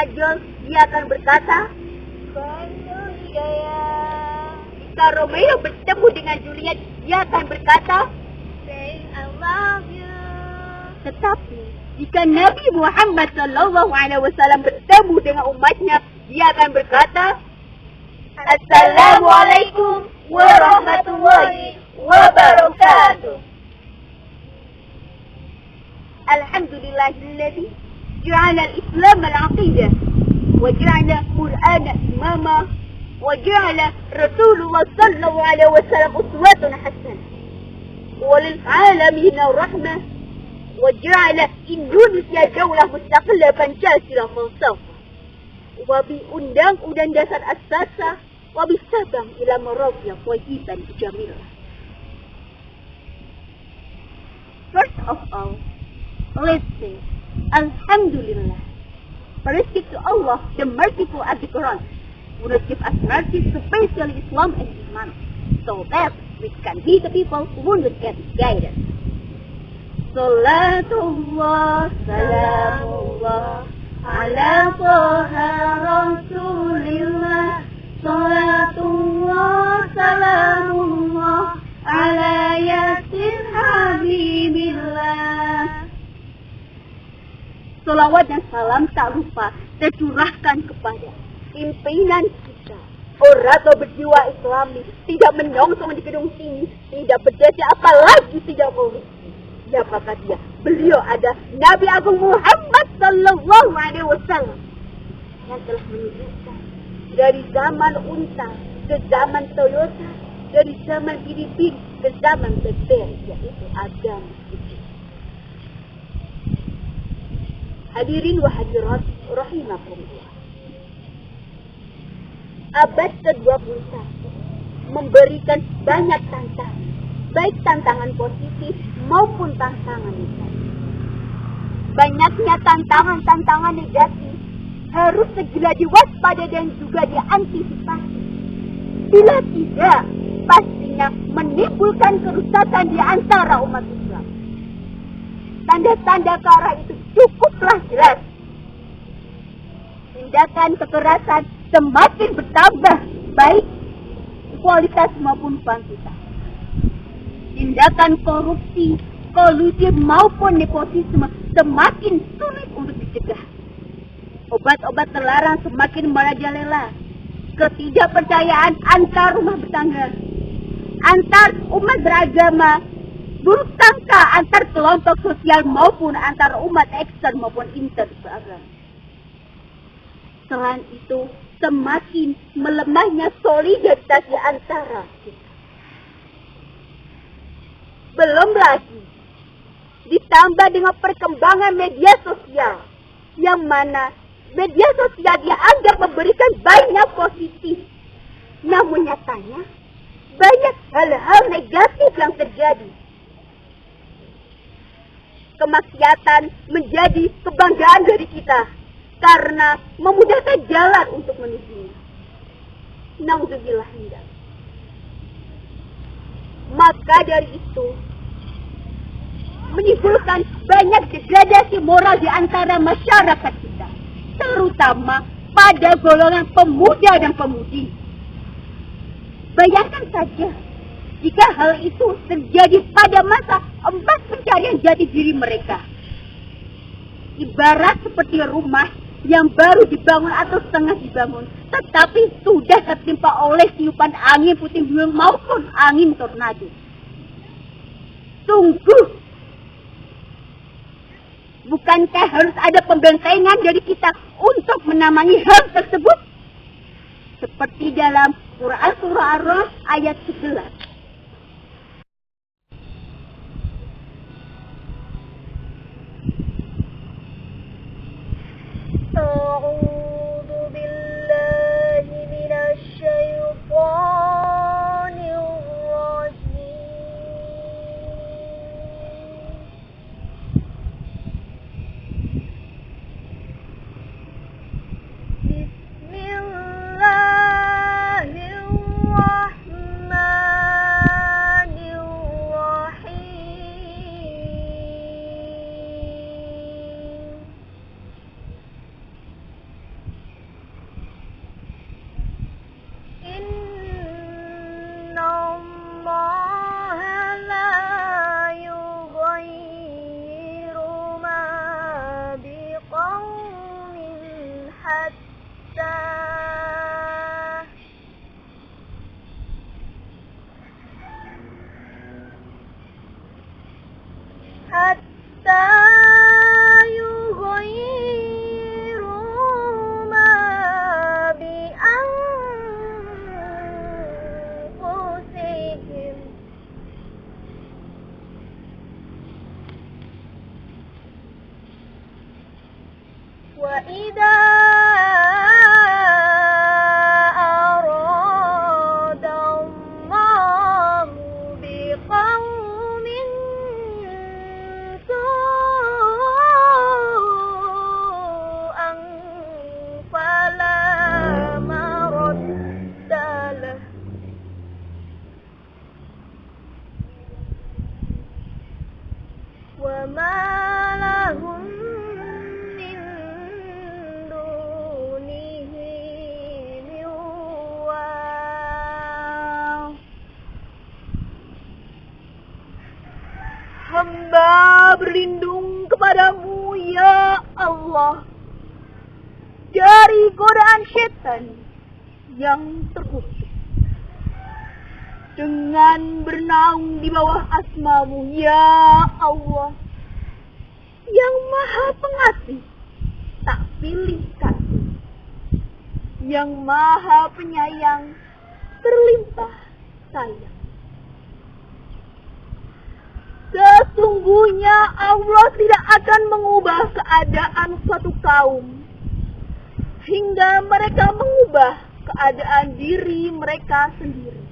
tahajud, dia akan berkata, kalau saya. Jika Romeo bertemu dengan Juliet, dia akan berkata, Saying I love you. tetapi jika Nabi Muhammad SAW bertemu dengan umatnya, dia akan berkata, Assalamualaikum warahmatullahi wabarakatuh. Alhamdulillahilladzi ja'ala al-Islam al-aqidah wa ja'ala Qur'ana imama wa ja'ala Rasulullah sallallahu alaihi wasallam uswatun hasanah wa lil alamin rahmah wa ja'ala Indonesia daulah mustaqillatan jasirah falsafah wa bi undang-undang dasar asasah wa bi sabang ila marabiyah wajiban jamilah. First of all, let's say Alhamdulillah. Praise to Allah, the merciful of the Quran, who will give us mercy, especially Islam and Iman, so that we can be the people who will get guidance. Salatullah, salamullah, ala taha rasulillah. Salatullah, salamullah, ala yasin habibillah. Salawat dan salam tak lupa tercurahkan kepada pimpinan kita, orator berjiwa Islami, tidak menyongsong di gedung tinggi, tidak berdaya, apalagi tidak korupsi. Siapakah dia? Beliau ada Nabi Agung Muhammad Sallallahu Alaihi Wasallam yang telah menunjukkan dari zaman unta ke zaman Toyota, dari zaman biri-biri ke zaman BlackBerry, yaitu agama Islam. Hadirin wa hadirat rahimakumullah. Abad ke-21 memberikan banyak tantangan, baik tantangan positif maupun tantangan negatif. Banyaknya tantangan-tantangan negatif harus segera diwaspada dan juga diantisipasi. Bila tidak, pastinya menimbulkan kerusakan di antara umat Islam. Tanda-tanda ke arah itu cukuplah jelas. Tindakan kekerasan semakin bertambah, baik kualitas maupun kuantitas. Tindakan korupsi, kolusi maupun nepotisme semakin sulit untuk dicegah. Obat-obat terlarang semakin merajalela. Ketidakpercayaan antar rumah bertangga, antar umat beragama, buruk sangka antar kelompok sosial maupun antar umat ekstern maupun inter beragama. Selain itu, semakin melemahnya solidaritas di antara kita. Belum lagi ditambah dengan perkembangan media sosial, yang mana media sosial dianggap memberikan banyak positif, namun nyatanya banyak hal-hal negatif yang terjadi. Kemaksiatan menjadi kebanggaan dari kita karena memudahkan jalan untuk menujunya. Nauzubillah hendak. Maka dari itu menimbulkan banyak degradasi moral di antara masyarakat kita, terutama pada golongan pemuda dan pemudi. Bayangkan saja jika hal itu terjadi pada masa emas pencarian jati diri mereka. Ibarat seperti rumah yang baru dibangun atau setengah dibangun, tetapi sudah tertimpa oleh tiupan angin puting beliung maupun angin tornado. Sungguh, bukankah harus ada pembentengan dari kita untuk menamani hal tersebut? Seperti dalam Quran Surah Ar-Ra'd ayat 11. أعوذ بالله من الشيطان الرجيم بسم الله الرحمن إذا أراد الله بقوم سوءا فلا مرد له وما لهم من دونه من وال. Hamba berlindung kepadamu ya Allah dari godaan setan yang terkutuk, dengan bernaung di bawah asmamu ya Allah yang maha pengasih tak pilih kasih, yang maha penyayang terlimpah sayang. Sesungguhnya Allah tidak akan mengubah keadaan suatu kaum hingga mereka mengubah keadaan diri mereka sendiri.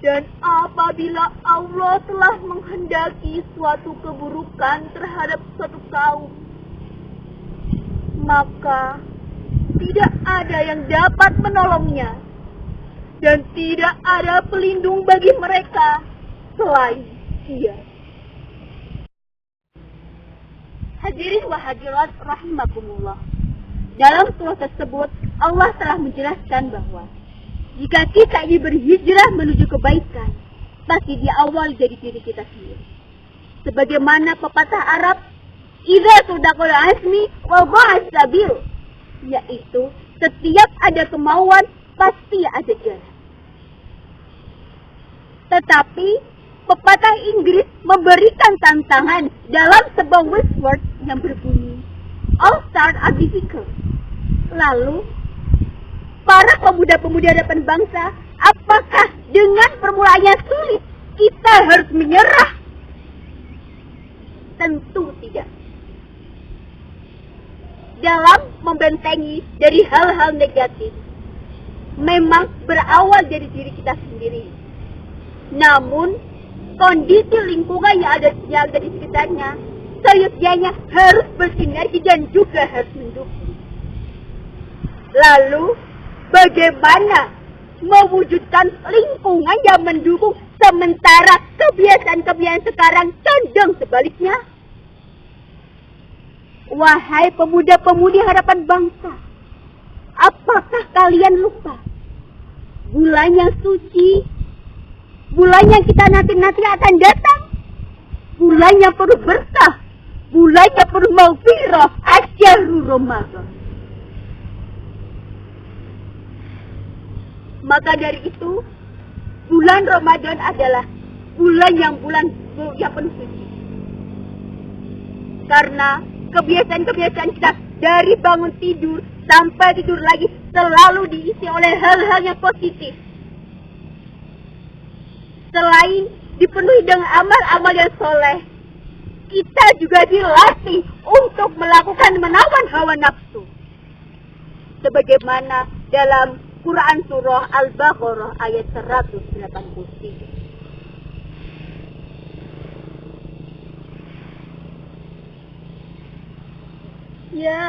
Dan apabila Allah telah menghendaki suatu keburukan terhadap suatu kaum, maka tidak ada yang dapat menolongnya dan tidak ada pelindung bagi mereka selain Dia. Hadirin wa hadirat rahimakumullah. Dalam surah tersebut Allah telah menjelaskan bahwa jika kita ingin berhijrah menuju kebaikan, pasti diawali dari diri kita sendiri. Sebagaimana pepatah Arab, "Idza sadaqal azmi wa ba'as sabil", yaitu setiap ada kemauan pasti ada jalan. Tetapi pepatah Inggris memberikan tantangan dalam sebuah word yang berbunyi, "All start are difficult." Lalu para pemuda-pemudi hadapan bangsa, apakah dengan permulaan yang sulit kita harus menyerah? Tentu tidak. Dalam membentengi dari hal-hal negatif, memang berawal dari diri kita sendiri. Namun, kondisi lingkungan yang ada di sekitarnya, seyogyanya harus bersinergi dan juga harus mendukung. Lalu, bagaimana mewujudkan lingkungan yang mendukung sementara kebiasaan-kebiasaan sekarang condong sebaliknya? Wahai pemuda-pemudi harapan bangsa, apakah kalian lupa bulan yang suci, bulan yang kita nanti akan datang, bulan yang penuh berkah, bulan yang penuh maghfirah, asyhurul Ramadan. Maka dari itu, bulan Ramadan adalah bulan yang penuh suci. Karena kebiasaan-kebiasaan kita dari bangun tidur sampai tidur lagi selalu diisi oleh hal-hal yang positif. Selain dipenuhi dengan amal-amal yang soleh, kita juga dilatih untuk melakukan menawan hawa nafsu. Sebagaimana dalam Quran Surah Al-Baqarah ayat 183. Ya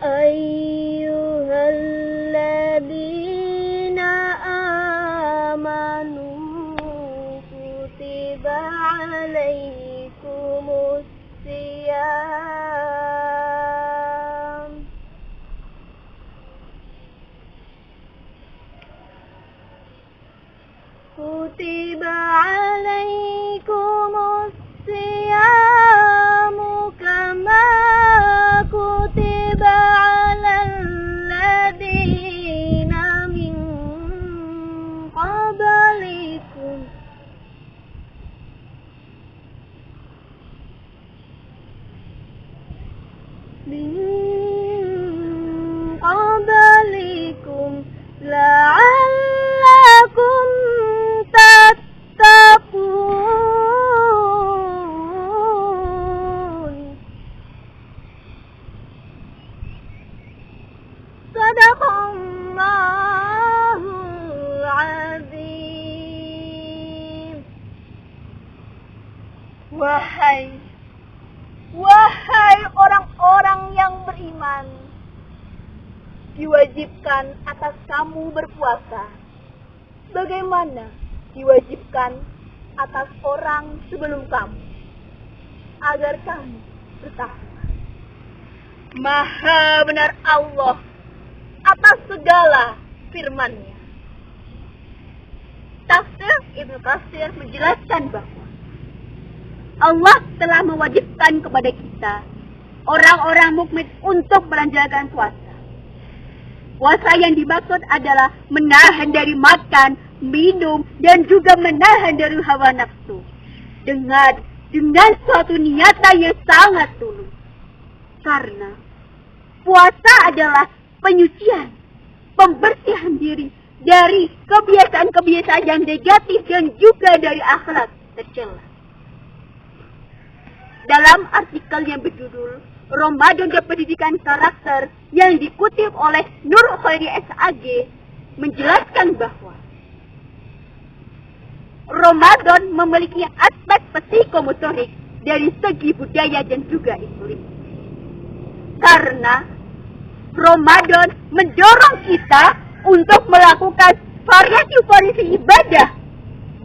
ayyuhalladzina amanu kutiba alaikumus siyam kutiba alaikumus siyamu kama kutiba alal ladzina min qablikum la'allakum tattaqun. Wahai orang-orang yang beriman, diwajibkan atas kamu berpuasa, bagaimana diwajibkan atas orang sebelum kamu, agar kamu bertakwa. Maha benar Allah atas segala firman-Nya. Tafsir Ibnu Katsir menjelaskan bahwa Allah telah mewajibkan kepada kita, orang-orang mukmin, untuk melanjutkan puasa. Puasa yang dimaksud adalah menahan dari makan, minum, dan juga menahan dari hawa nafsu. Dengan suatu niatan yang sangat tulus. Karena puasa adalah penyucian, pembersihan diri dari kebiasaan-kebiasaan yang negatif dan juga dari akhlak tercela. Dalam artikel yang berjudul Ramadan dan Pendidikan Karakter yang dikutip oleh Nur Khairi SAG menjelaskan bahwa Ramadan memiliki aspek psikomotorik dari segi budaya dan juga iklim. Karena Ramadan mendorong kita untuk melakukan variasi-variasi ibadah,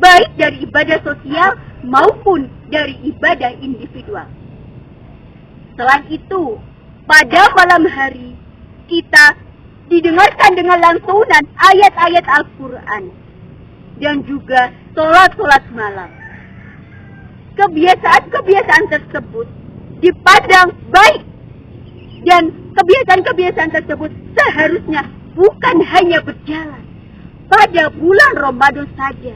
baik dari ibadah sosial maupun dari ibadah individual. Selain itu, pada malam hari kita didengarkan dengan lantunan ayat-ayat Al-Quran dan juga sholat-sholat malam. Kebiasaan-kebiasaan tersebut dipandang baik, dan kebiasaan-kebiasaan tersebut seharusnya bukan hanya berjalan pada bulan Ramadan saja,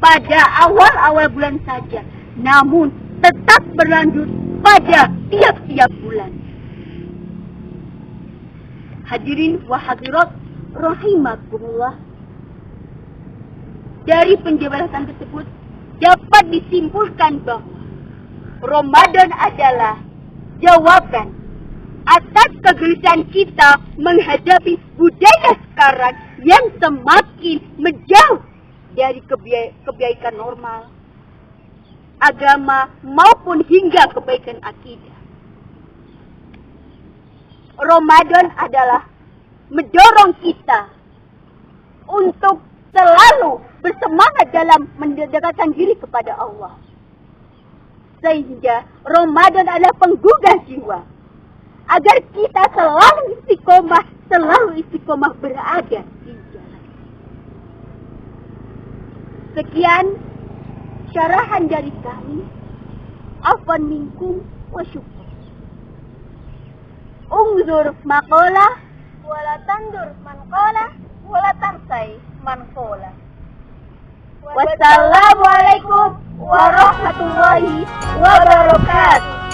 pada awal-awal bulan saja, namun tetap berlanjut pada tiap-tiap bulan. Hadirin wa hadirat rahimakumullah. Dari penjelasan tersebut dapat disimpulkan bahwa Ramadan adalah jawaban atas kegelisahan kita menghadapi budaya sekarang yang semakin menjauh dari kebaikan normal, agama, maupun hingga kebaikan akidah. Ramadan adalah mendorong kita untuk selalu bersemangat dalam mendekatkan diri kepada Allah. Sehingga Ramadan adalah penggugah jiwa, agar kita selalu istiqomah berada di jalan. Sekian syarahan dari kami. Afwan minkum wa syukur. Unzur maqalah wala tandur man qala wala tansai man qala. Wassalamualaikum warahmatullahi wabarakatuh.